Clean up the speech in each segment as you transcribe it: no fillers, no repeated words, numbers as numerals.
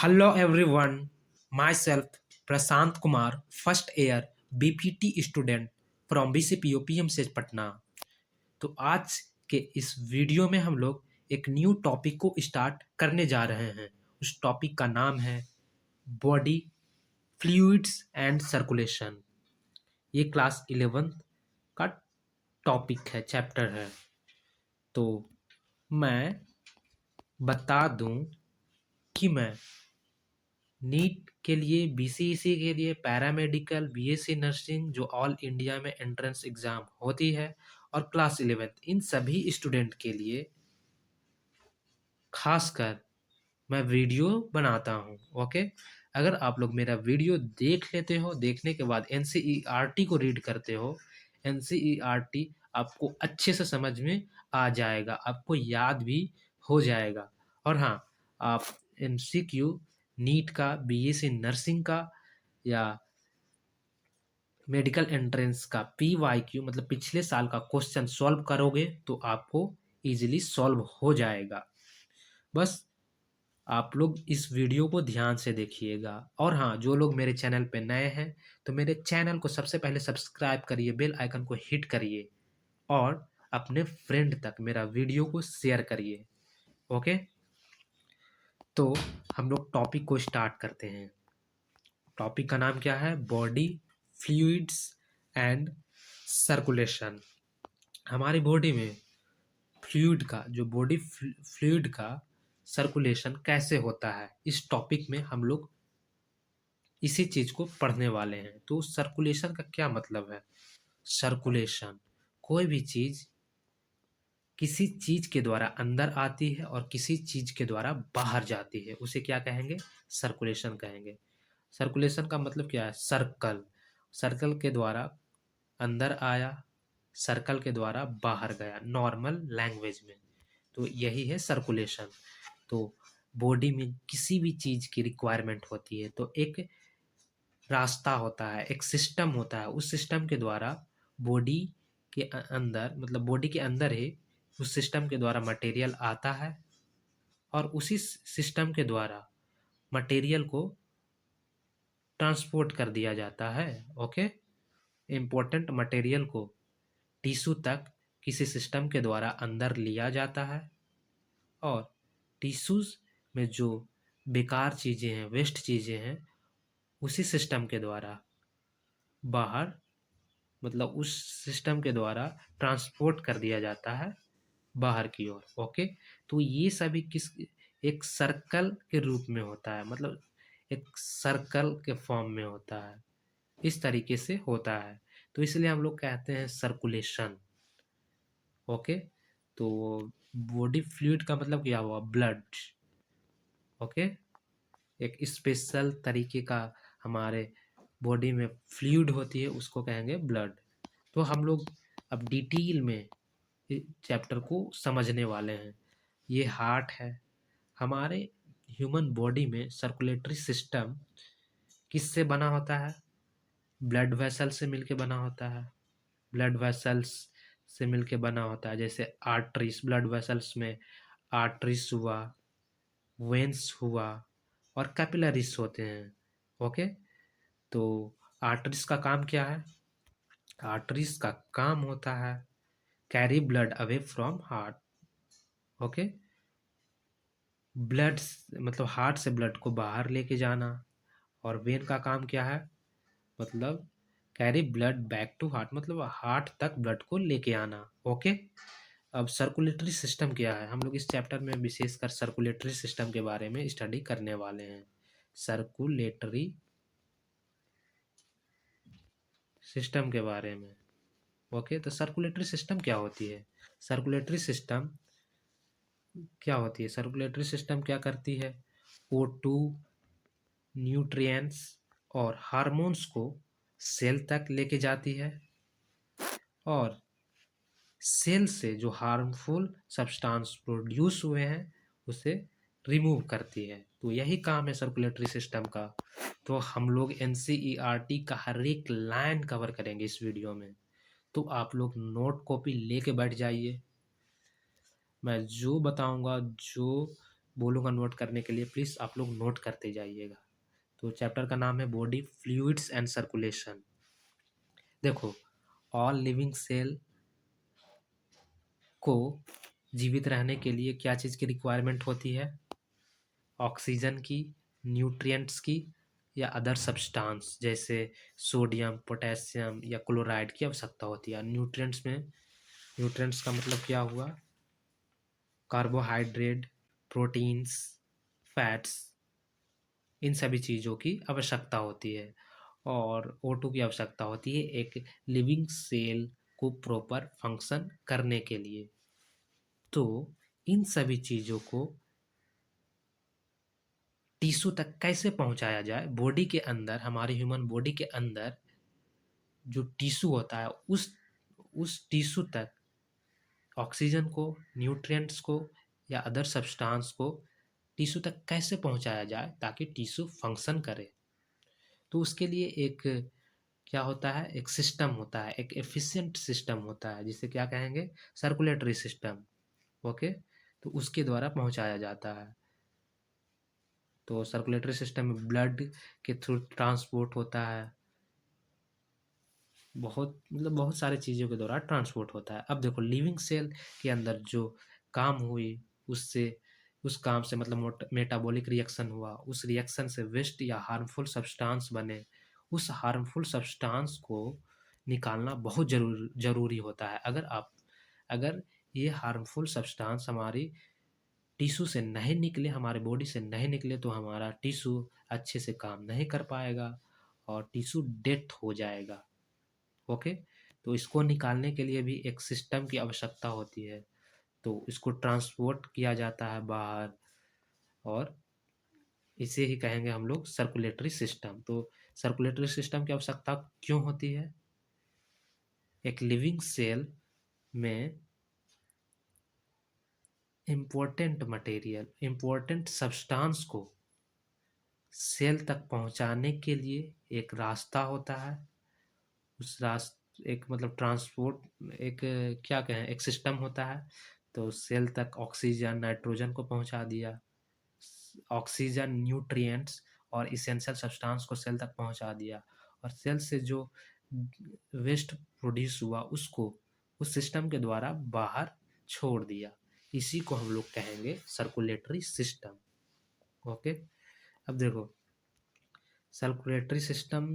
Hello everyone, myself Prashant Kumar, first year BPT student from BCPO PMCH Patna. तो आज के इस वीडियो में हम लोग एक न्यू टॉपिक को स्टार्ट करने जा रहे हैं। उस टॉपिक का नाम है बॉडी फ्लूइड्स एंड सर्कुलेशन। ये क्लास 11th का टॉपिक है, चैप्टर है। तो मैं बता दूं कि मैं नीट के लिए, बीसीईसी के लिए, पैरामेडिकल, बीएससी नर्सिंग जो ऑल इंडिया में एंट्रेंस एग्ज़ाम होती है, और क्लास 11th, इन सभी स्टूडेंट के लिए खासकर मैं वीडियो बनाता हूँ। ओके, अगर आप लोग मेरा वीडियो देख लेते हो, देखने के बाद एनसीईआरटी को रीड करते हो, एनसीईआरटी आपको अच्छे से समझ में आ जाएगा, आपको याद भी हो जाएगा। और हाँ, आप एमसीक्यू नीट का, बीएससी नर्सिंग का या मेडिकल एंट्रेंस का पीवाईक्यू मतलब पिछले साल का क्वेश्चन सॉल्व करोगे तो आपको इजीली सॉल्व हो जाएगा। बस आप लोग इस वीडियो को ध्यान से देखिएगा। और हाँ, जो लोग मेरे चैनल पे नए हैं तो मेरे चैनल को सबसे पहले सब्सक्राइब करिए, बेल आइकन को हिट करिए और अपने फ्रेंड तक मेरा वीडियो को शेयर करिए। ओके, तो हम लोग टॉपिक को स्टार्ट करते हैं। टॉपिक का नाम क्या है? Body fluids and circulation. हमारी बॉडी में फ्लूइड का, जो बॉडी फ्लूइड का सर्कुलेशन कैसे होता है, इस टॉपिक में हम लोग इसी चीज को पढ़ने वाले हैं। तो सर्कुलेशन का क्या मतलब है? सर्कुलेशन, कोई भी चीज किसी चीज के द्वारा अंदर आती है और किसी चीज के द्वारा बाहर जाती है, उसे क्या कहेंगे? सर्कुलेशन कहेंगे। सर्कुलेशन का मतलब क्या है? सर्कल, सर्कल के द्वारा अंदर आया, सर्कल के द्वारा बाहर गया, नॉर्मल लैंग्वेज में। तो यही है सर्कुलेशन। तो बॉडी में किसी भी चीज की रिक्वायरमेंट होती है तो एक रास्ता होता है, एक सिस्टम होता है, उस सिस्टम के द्वारा बॉडी के अंदर, मतलब बॉडी के अंदर ही उस सिस्टम के द्वारा मटेरियल आता है और उसी सिस्टम के द्वारा मटेरियल को ट्रांसपोर्ट कर दिया जाता है। ओके, इम्पोर्टेंट मटेरियल को टिश्यू तक किसी सिस्टम के द्वारा अंदर लिया जाता है और टिश्यूज में जो बेकार चीज़ें हैं, वेस्ट चीज़ें हैं, उसी सिस्टम के द्वारा बाहर, मतलब उस सिस्टम के द्वारा ट्रांसपोर्ट कर दिया जाता है बाहर की ओर। ओके, तो ये सभी किस, एक सर्कल के रूप में होता है, मतलब एक सर्कल के फॉर्म में होता है, इस तरीके से होता है। तो इसलिए हम लोग कहते हैं सर्कुलेशन। ओके, तो बॉडी फ्लूइड का मतलब क्या हुआ? ब्लड। ओके, एक स्पेशल तरीके का हमारे बॉडी में फ्लूइड होती है, उसको कहेंगे ब्लड। तो हम लोग अब डिटेल में चैप्टर को समझने वाले हैं। ये हार्ट है। हमारे ह्यूमन बॉडी में सर्कुलेटरी सिस्टम किससे बना होता है? ब्लड वेसल से मिलके बना होता है। ब्लड वेसल्स से मिलके बना होता है, जैसे आर्टरीज, ब्लड वेसल्स में आर्टरीज हुआ, वेन्स हुआ और कैपिलरीज होते हैं। ओके, तो आर्टरीज का काम क्या है? आर्टरीज का काम होता है carry blood away from heart. Okay, blood मतलब हार्ट से ब्लड को बाहर लेके जाना। और वेन का काम क्या है? मतलब carry blood back to heart, मतलब हार्ट तक ब्लड को लेके आना। ओके, अब सर्कुलेटरी सिस्टम क्या है? हम लोग इस चैप्टर में विशेषकर सर्कुलेटरी सिस्टम के बारे में स्टडी करने वाले हैं। सर्कुलेटरी सिस्टम के बारे में। ओके, तो सर्कुलेटरी सिस्टम क्या होती है? सर्कुलेटरी सिस्टम क्या होती है? सर्कुलेटरी सिस्टम क्या करती है? O2, न्यूट्रिएंट्स और हार्मोन्स को सेल तक लेके जाती है और सेल से जो हार्मफुल सब्सटेंस प्रोड्यूस हुए हैं उसे रिमूव करती है। तो यही काम है सर्कुलेटरी सिस्टम का। तो हम लोग एनसीईआरटी का हर एक लाइन कवर करेंगे इस वीडियो में। तो आप लोग नोट कॉपी लेके बैठ जाइए। मैं जो बताऊंगा, जो बोलूँगा नोट करने के लिए, प्लीज़ आप लोग नोट करते जाइएगा। तो चैप्टर का नाम है बॉडी फ्लूइड्स एंड सर्कुलेशन। देखो, ऑल लिविंग सेल को जीवित रहने के लिए क्या चीज़ की रिक्वायरमेंट होती है? ऑक्सीजन की, न्यूट्रिएंट्स की या अदर सब्सटेंस जैसे सोडियम, पोटेशियम या क्लोराइड की आवश्यकता होती है। न्यूट्रिएंट्स में, न्यूट्रिएंट्स का मतलब क्या हुआ? कार्बोहाइड्रेट, प्रोटीन्स, फैट्स, इन सभी चीज़ों की आवश्यकता होती है। और O2 की आवश्यकता होती है एक लिविंग सेल को प्रॉपर फंक्शन करने के लिए। तो इन सभी चीज़ों को टिश्यू तक कैसे पहुंचाया जाए? बॉडी के अंदर, हमारी ह्यूमन बॉडी के अंदर जो टिश्यू होता है, उस टिश्यू तक ऑक्सीजन को, न्यूट्रिएंट्स को या अदर सब्सटेंस को टिश्यू तक कैसे पहुंचाया जाए ताकि टिश्यू फंक्शन करे? तो उसके लिए एक क्या होता है, एक सिस्टम होता है, एक एफिशिएंट सिस्टम होता है, जिसे क्या कहेंगे? Circulatory system. ओके, तो उसके द्वारा पहुंचाया जाता है। तो सर्कुलेटरी सिस्टम में ब्लड के थ्रू ट्रांसपोर्ट होता है, बहुत सारे चीज़ों के द्वारा ट्रांसपोर्ट होता है। अब देखो, लिविंग सेल के अंदर जो काम हुई, उससे उस काम से मतलब मेटाबॉलिक रिएक्शन हुआ, उस रिएक्शन से वेस्ट या हार्मफुल सब्सटेंस बने, उस हार्मफुल सब्सटेंस को निकालना बहुत ज़रूरी होता है। अगर ये हार्मफुल सब्सटेंस हमारी टिश्यू से नहीं निकले, हमारे बॉडी से नहीं निकले, तो हमारा टिश्यू अच्छे से काम नहीं कर पाएगा और टिश्यू डेथ हो जाएगा। ओके, तो इसको निकालने के लिए भी एक सिस्टम की आवश्यकता होती है। तो इसको ट्रांसपोर्ट किया जाता है बाहर, और इसे ही कहेंगे हम लोग सर्कुलेटरी सिस्टम। तो सर्कुलेटरी सिस्टम की आवश्यकता क्यों होती है? एक लिविंग सेल में इम्पोर्टेंट मटेरियल, इम्पोर्टेंट सब्सटेंस को सेल तक पहुंचाने के लिए एक रास्ता होता है। उस एक मतलब ट्रांसपोर्ट, एक क्या कहें, एक सिस्टम होता है। तो सेल तक ऑक्सीजन, नाइट्रोजन को पहुंचा दिया, ऑक्सीजन, न्यूट्रिएंट्स और इसेंशियल सब्सटेंस को सेल तक पहुंचा दिया, और सेल से जो वेस्ट प्रोड्यूस हुआ उसको उस सिस्टम के द्वारा बाहर छोड़ दिया। इसी को हम लोग कहेंगे सर्कुलेटरी सिस्टम। ओके, अब देखो, सर्कुलेटरी सिस्टम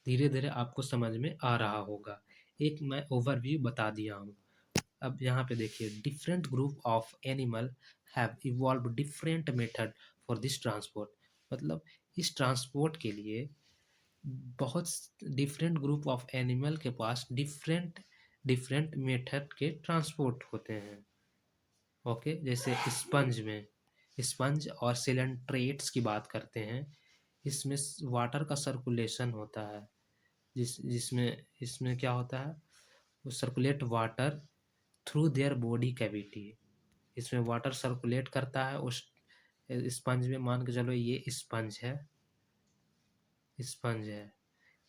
धीरे धीरे आपको समझ में आ रहा होगा। एक मैं ओवरव्यू बता दिया हूँ। अब यहाँ पे देखिए, different group of animal have evolve different method for this transport. मतलब इस ट्रांसपोर्ट के लिए बहुत डिफरेंट ग्रुप ऑफ एनिमल के पास डिफरेंट डिफरेंट मेथड के ट्रांसपोर्ट होते हैं। ओके, जैसे स्पंज और सिलेंट्रेट्स की बात करते हैं। इसमें वाटर का सर्कुलेशन होता है, जिसमें इसमें क्या होता है, वो circulate water through their body cavity. इसमें वाटर सर्कुलेट करता है उस स्पंज में। मान के चलो ये स्पंज है,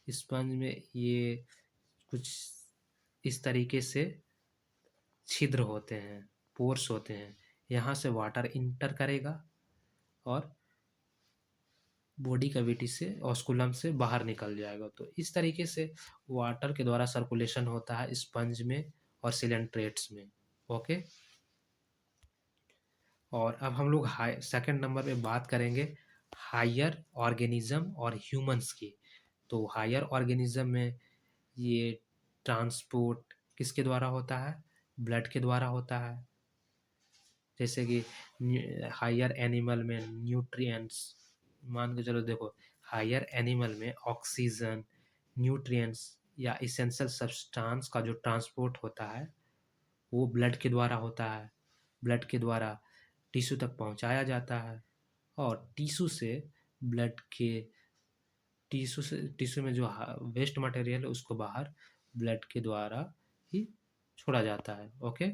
स्पंज में ये कुछ इस तरीके से छिद्र होते हैं, पोर्स होते हैं। यहाँ से वाटर इंटर करेगा और बॉडी कैविटी से, ऑस्कुलम से बाहर निकल जाएगा। तो इस तरीके से वाटर के द्वारा सर्कुलेशन होता है स्पंज में और सिलेंट्रेट्स में। ओके, और अब हम लोग सेकंड नंबर पे बात करेंगे हायर ऑर्गेनिज्म और ह्यूमंस की। तो हायर ऑर्गेनिज्म में ये ट्रांसपोर्ट किसके द्वारा होता है? ब्लड के द्वारा होता है। जैसे कि हायर एनिमल में न्यूट्रिएंट्स, मान के चलो देखो, हायर एनिमल में ऑक्सीजन, न्यूट्रिएंट्स या इसेंशियल सब्सटेंस का जो ट्रांसपोर्ट होता है वो ब्लड के द्वारा होता है। ब्लड के द्वारा टिश्यू तक पहुंचाया जाता है, और ब्लड के टिश्यू में जो वेस्ट मटेरियल है उसको बाहर ब्लड के द्वारा ही छोड़ा जाता है। ओके,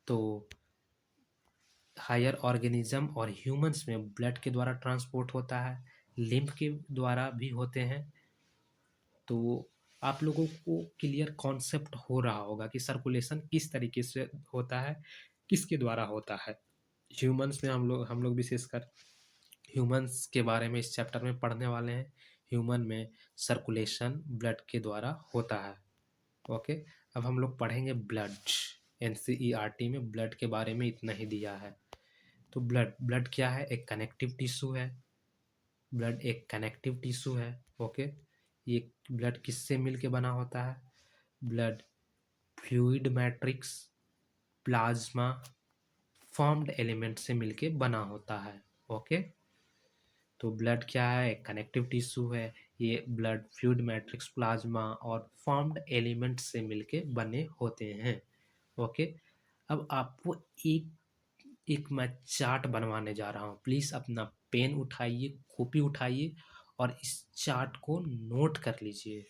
तो हायर ऑर्गेनिज्म और ह्यूमंस में ब्लड के द्वारा ट्रांसपोर्ट होता है, लिम्फ के द्वारा भी होते हैं। तो आप लोगों को क्लियर कॉन्सेप्ट हो रहा होगा कि सर्कुलेशन किस तरीके से होता है, किसके द्वारा होता है। ह्यूमंस में हम लोग विशेषकर ह्यूमंस के बारे में इस चैप्टर में पढ़ने वाले हैं। ह्यूमन में सर्कुलेशन ब्लड के द्वारा होता है। ओके, अब हम लोग पढ़ेंगे ब्लड। एनसीईआरटी में ब्लड के बारे में इतना ही दिया है। तो ब्लड ब्लड क्या है? एक कनेक्टिव टिश्यू है। ब्लड एक कनेक्टिव टिश्यू है। ओके, ये ब्लड किससे मिलके बना होता है? Blood fluid matrix, plasma, formed element से मिलके बना होता है। ओके, तो ब्लड क्या है? एक कनेक्टिव टिश्यू है। ये ब्लड फ्लूइड मैट्रिक्स, प्लाज्मा और फॉर्म्ड एलिमेंट से मिलके बने होते हैं। ओके, अब आपको एक एक मैं चार्ट बनवाने जा रहा हूँ। प्लीज़ अपना पेन उठाइए, कॉपी उठाइए और इस चार्ट को नोट कर लीजिए।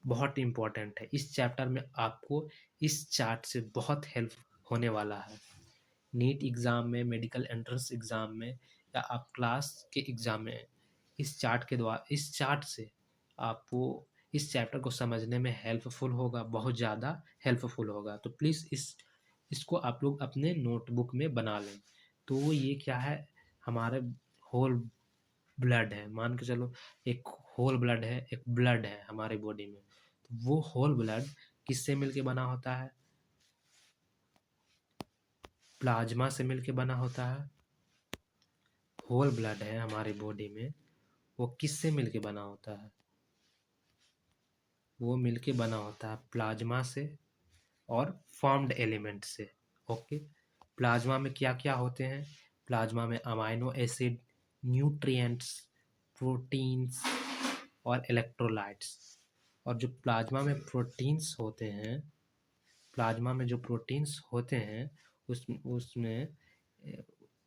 बहुत इम्पोर्टेंट है। इस चैप्टर में आपको इस चार्ट से बहुत हेल्प होने वाला है। नीट एग्ज़ाम में, मेडिकल एंट्रेंस एग्ज़ाम में या आप क्लास के एग्ज़ाम में इस चार्ट से आपको इस चैप्टर को समझने में हेल्पफुल होगा, बहुत ज़्यादा हेल्पफुल होगा। तो प्लीज़ इसको आप लोग अपने नोटबुक में बना लें। तो ये क्या है? हमारे होल ब्लड है, मान के चलो एक होल ब्लड है, एक ब्लड है हमारे बॉडी में। तो वो होल ब्लड किससे मिलके बना होता है? प्लाज्मा से मिलके बना होता है। होल ब्लड है हमारी बॉडी में, वो किससे मिलके बना होता है? वो मिलके बना होता है प्लाज्मा से और फॉर्म्ड एलिमेंट से। ओके, प्लाज्मा में क्या क्या होते हैं? प्लाज्मा में अमाइनो एसिड, न्यूट्रिएंट्स, प्रोटीन्स और इलेक्ट्रोलाइट्स। और जो प्लाज्मा में प्रोटीन्स होते हैं, प्लाज्मा में जो प्रोटीन्स होते हैं उसमें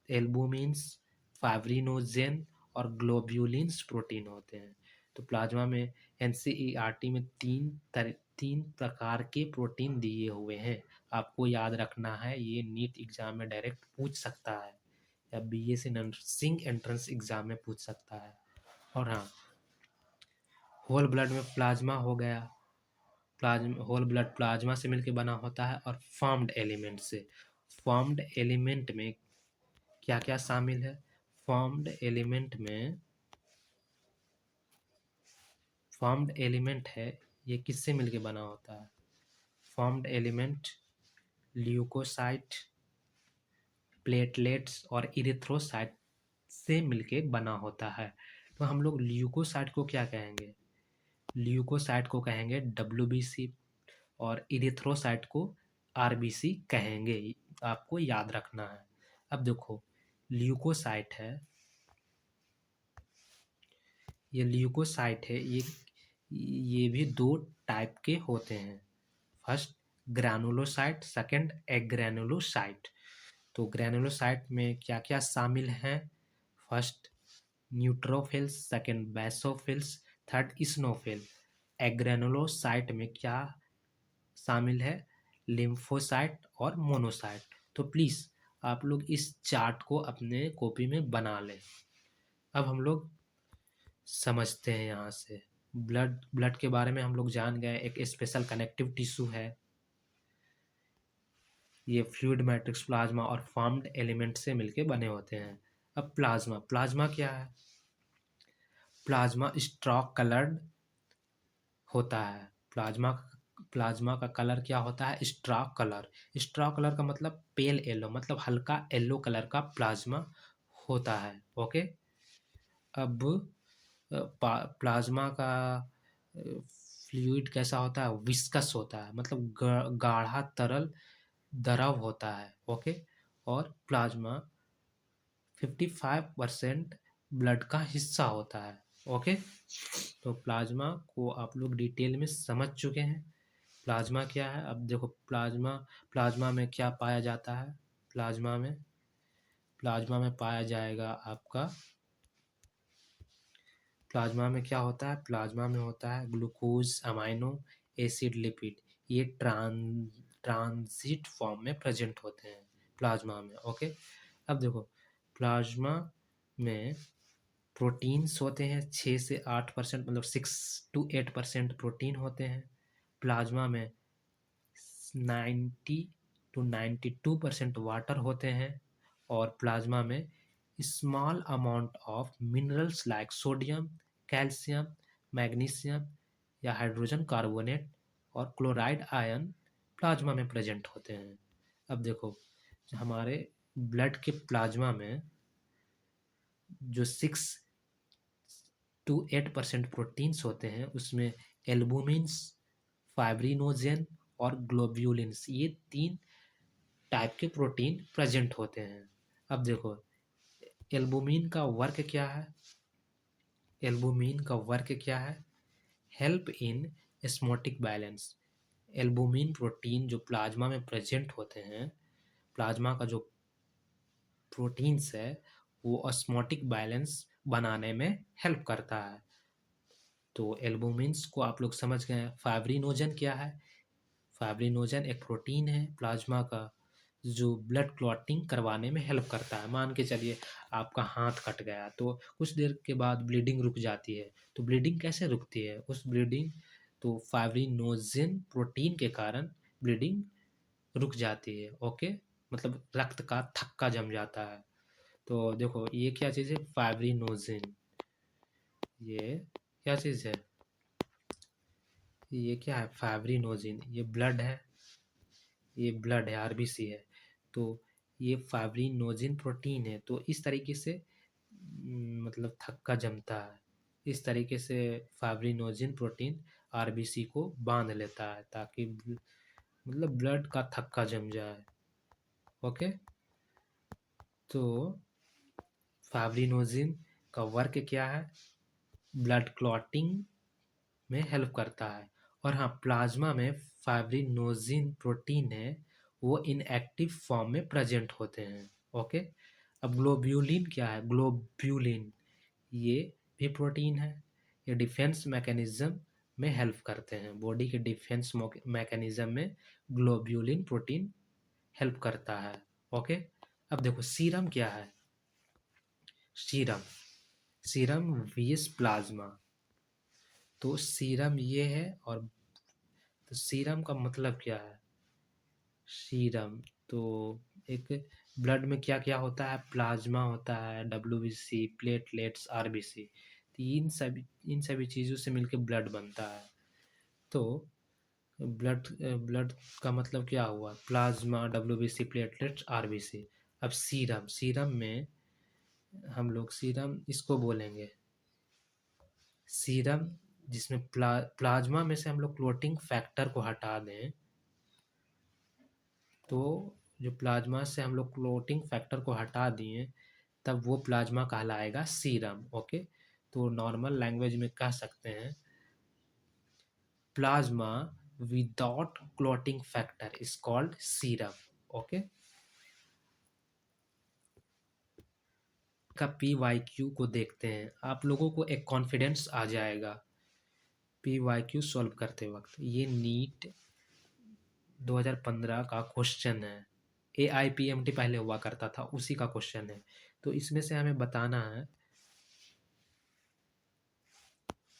एल्बुमिन्स, फाइब्रिनोजेन और ग्लोब्यूलिन्स प्रोटीन होते हैं। तो प्लाज्मा में एनसीईआरटी में तीन प्रकार के प्रोटीन दिए हुए हैं। आपको याद रखना है, ये नीट एग्जाम में डायरेक्ट पूछ सकता है या बीएससी नर्सिंग एंट्रेंस एग्जाम में पूछ सकता है। और हाँ, होल ब्लड में प्लाज्मा हो गया, होल ब्लड प्लाज्मा से मिलकर बना होता है और फॉर्म्ड एलिमेंट से। फॉर्म्ड एलिमेंट में क्या क्या शामिल है? फॉर्म्ड एलिमेंट है, ये किससे मिलके बना होता है? फॉर्म्ड एलिमेंट ल्यूकोसाइट, प्लेटलेट्स और इरिथ्रोसाइट से मिलके बना होता है। तो हम लोग ल्यूकोसाइट को क्या कहेंगे? ल्यूकोसाइट को कहेंगे डब्ल्यूबीसी और इरिथ्रोसाइट को आरबीसी कहेंगे। आपको याद रखना है। अब देखो, ल्यूकोसाइट है, ये ल्यूकोसाइट है, ये भी दो टाइप के होते हैं। First granulocyte, second agranulocyte. तो ग्रैनुलोसाइट में क्या क्या शामिल हैं? First neutrophils, second basophils, third eosinophil. Agranulocyte में क्या शामिल है? लिम्फोसाइट और मोनोसाइट। तो प्लीज़ आप लोग इस चार्ट को अपने कॉपी में बना लें। अब हम लोग समझते हैं यहाँ से। ब्लड के बारे में हम लोग जान गए, एक स्पेशल कनेक्टिव टिश्यू है। ये फ्लूइड मैट्रिक्स, प्लाज्मा और फॉर्म्ड एलिमेंट से मिलके बने होते हैं। अब प्लाज्मा क्या है? प्लाज्मा स्ट्रॉक कलर्ड होता है। प्लाज्मा का कलर क्या होता है? Stroke colour. स्ट्रॉक कलर का मतलब पेल येलो, मतलब हल्का येलो कलर का प्लाज्मा होता है। ओके, अब प्लाज्मा का फ्लूइड कैसा होता है? विस्कस होता है, मतलब गाढ़ा तरल द्रव होता है। ओके, और प्लाज्मा 55% ब्लड का हिस्सा होता है। ओके, तो प्लाज्मा को आप लोग डिटेल में समझ चुके हैं। प्लाज्मा क्या है? अब देखो, प्लाज्मा में क्या पाया जाता है? प्लाज्मा में पाया जाएगा आपका, प्लाज्मा में क्या होता है? प्लाज्मा में होता है ग्लूकोज, अमाइनो एसिड, लिपिड। ये ट्रांजिट फॉर्म में प्रेजेंट होते हैं प्लाज्मा में। ओके, अब देखो, प्लाज्मा में प्रोटीन्स होते हैं 6 से 8%, मतलब 6 to 8% प्रोटीन होते हैं। प्लाज्मा में 90 to 92% वाटर होते हैं और प्लाज्मा में small amount of minerals like sodium, calcium, magnesium या हाइड्रोजन कार्बोनेट और क्लोराइड आयन प्लाज्मा में प्रेजेंट होते हैं। अब देखो, हमारे ब्लड के प्लाज्मा में जो 6 to 8% प्रोटीन्स होते हैं, उसमें एल्बुमिन्स, फाइब्रिनोजेन और ग्लोब्यूलिन्स, ये 3 टाइप के प्रोटीन प्रेजेंट होते हैं। अब देखो, एल्बुमिन का वर्क क्या है? एल्बुमिन का वर्क क्या है? Help in osmotic balance. Albumin protein जो प्लाज्मा में प्रेजेंट होते हैं, प्लाज्मा का जो प्रोटीन्स है वो ऑस्मोटिक बैलेंस बनाने में हेल्प करता है। तो एल्बुमिन्स को आप लोग समझ गए हैं। फाइब्रिनोजन क्या है? फाइब्रिनोजन एक प्रोटीन है प्लाज्मा का जो ब्लड क्लॉटिंग करवाने में हेल्प करता है। मान के चलिए आपका हाथ कट गया तो कुछ देर के बाद ब्लीडिंग रुक जाती है। तो ब्लीडिंग कैसे रुकती है? उस ब्लीडिंग तो फाइब्रिनोजन प्रोटीन के कारण ब्लीडिंग रुक जाती है। ओके, मतलब रक्त का थक्का जम जाता है। तो देखो ये क्या चीज़ है? फाइब्रिनोजन। ये क्या चीज़ है? ये क्या है? फाइब्रिनोजन। ये ब्लड है, ये ब्लड है, आरबीसी है। तो ये फाइब्रिनोजन प्रोटीन है। तो इस तरीके से मतलब थक्का जमता है। इस तरीके से फाइब्रिनोजन प्रोटीन आरबीसी को बांध लेता है ताकि मतलब ब्लड का थक्का जम जाए। ओके, तो फाइब्रिनोजन का वर्क क्या है? ब्लड क्लॉटिंग में हेल्प करता है। और हाँ, प्लाज्मा में फाइब्रिनोजन प्रोटीन है वो इनएक्टिव फॉर्म में प्रेजेंट होते हैं। ओके, अब ग्लोब्यूलिन क्या है? ग्लोब्यूलिन ये भी प्रोटीन है। ये डिफेंस मैकेनिज्म में हेल्प करते हैं। बॉडी के डिफेंस मैकेनिज्म में ग्लोब्यूलिन प्रोटीन हेल्प करता है। ओके, अब देखो सीरम क्या है? Serum, serum vs plasma. तो सीरम ये है। और तो सीरम का मतलब क्या है? सीरम तो एक ब्लड में क्या क्या होता है? प्लाज्मा होता है, डब्ल्यूबीसी, प्लेटलेट्स, आरबीसी। तो इन सभी चीज़ों से मिलकर ब्लड बनता है। तो ब्लड ब्लड का मतलब क्या हुआ? Plasma, WBC, platelets, RBC. अब सीरम, सीरम में हम लोग सीरम इसको बोलेंगे सीरम जिसमें प्लाज्मा में से हम लोग क्लोटिंग फैक्टर को हटा दें तो जो प्लाज्मा से हम लोग क्लोटिंग फैक्टर को हटा दिए तब वो प्लाज्मा कहलाएगा सीरम। ओके, तो नॉर्मल लैंग्वेज में कह सकते हैं plasma without clotting factor is called serum. Okay, का पी वाई क्यू को देखते हैं। आप लोगों को एक कॉन्फिडेंस आ जाएगा पी वाई क्यू सॉल्व करते वक्त। ये नीट 2015 का क्वेश्चन है। AIPMT पहले हुआ करता था, उसी का क्वेश्चन है। तो इसमें से हमें बताना है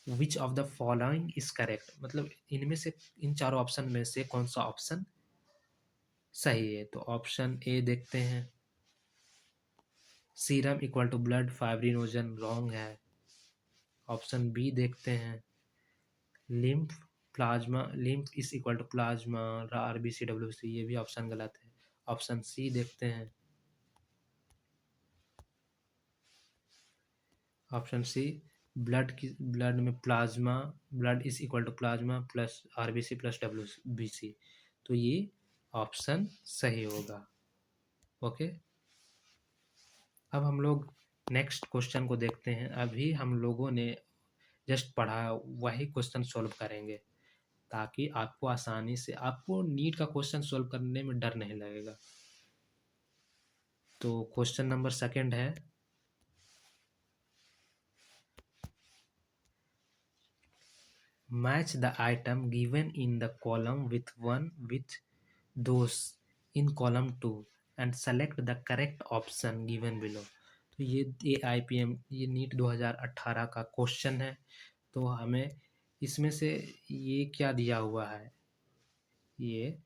which of the following is correct, मतलब इनमें से इन चारों ऑप्शन में से कौन सा ऑप्शन सही है। तो ऑप्शन ए देखते हैं, serum equal to blood fibrinogen, wrong है। ऑप्शन बी देखते हैं, lymph plasma, lymph is equal to plasma RBC WBC, ये भी ऑप्शन गलत है। ऑप्शन सी देखते हैं, ऑप्शन सी ब्लड में plasma, blood is equal to plasma plus RBC plus WBC. तो ये ऑप्शन सही होगा। ओके, अब हम लोग नेक्स्ट क्वेश्चन को देखते हैं। अभी हम लोगों ने जस्ट पढ़ा वही क्वेश्चन सॉल्व करेंगे ताकि आपको आसानी से, आपको नीट का क्वेश्चन सॉल्व करने में डर नहीं लगेगा। तो क्वेश्चन नंबर सेकंड है, match the item given in the column with those in column 2 and select the correct option given below। तो ये AIPM, ये नीट 2018 का क्वेश्चन है। तो हमें इसमें से ये क्या दिया हुआ है? ये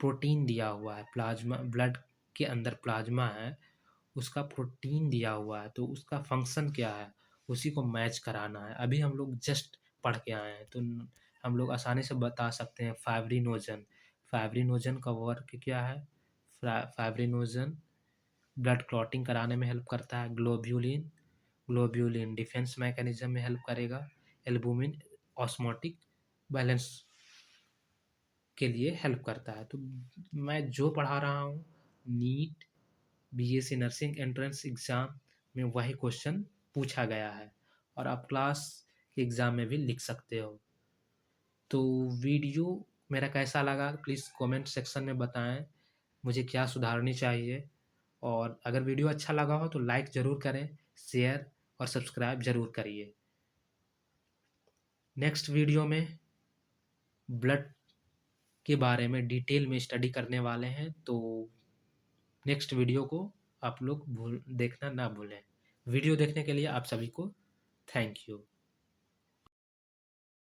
प्रोटीन दिया हुआ है, प्लाज्मा, ब्लड के अंदर प्लाज्मा है उसका प्रोटीन दिया हुआ है, तो उसका फंक्शन क्या है, उसी को मैच कराना है। अभी हम लोग जस्ट पढ़ के आए हैं, तो हम लोग आसानी से बता सकते हैं फाइब्रिनोजन। फाइब्रिनोजन का वर्क क्या है? फाइब्रिनोजन ब्लड क्लॉटिंग कराने में हेल्प करता है। ग्लोब्यूलिन ग्लोब्यूलिन डिफेंस मैकेनिज्म में हेल्प करेगा। एल्बुमिन ऑस्मोटिक बैलेंस के लिए हेल्प करता है। तो मैं जो पढ़ा रहा हूँ, NEET BSc nursing entrance exam में वही क्वेश्चन पूछा गया है, और आप क्लास के एग्ज़ाम में भी लिख सकते हो। तो वीडियो मेरा कैसा लगा प्लीज़ कमेंट सेक्शन में बताएं, मुझे क्या सुधारनी चाहिए। और अगर वीडियो अच्छा लगा हो तो लाइक ज़रूर करें, शेयर और सब्सक्राइब ज़रूर करिए। नेक्स्ट वीडियो में ब्लड के बारे में डिटेल में स्टडी करने वाले हैं, तो नेक्स्ट वीडियो को आप लोग देखना ना भूलें। वीडियो देखने के लिए आप सभी को थैंक यू।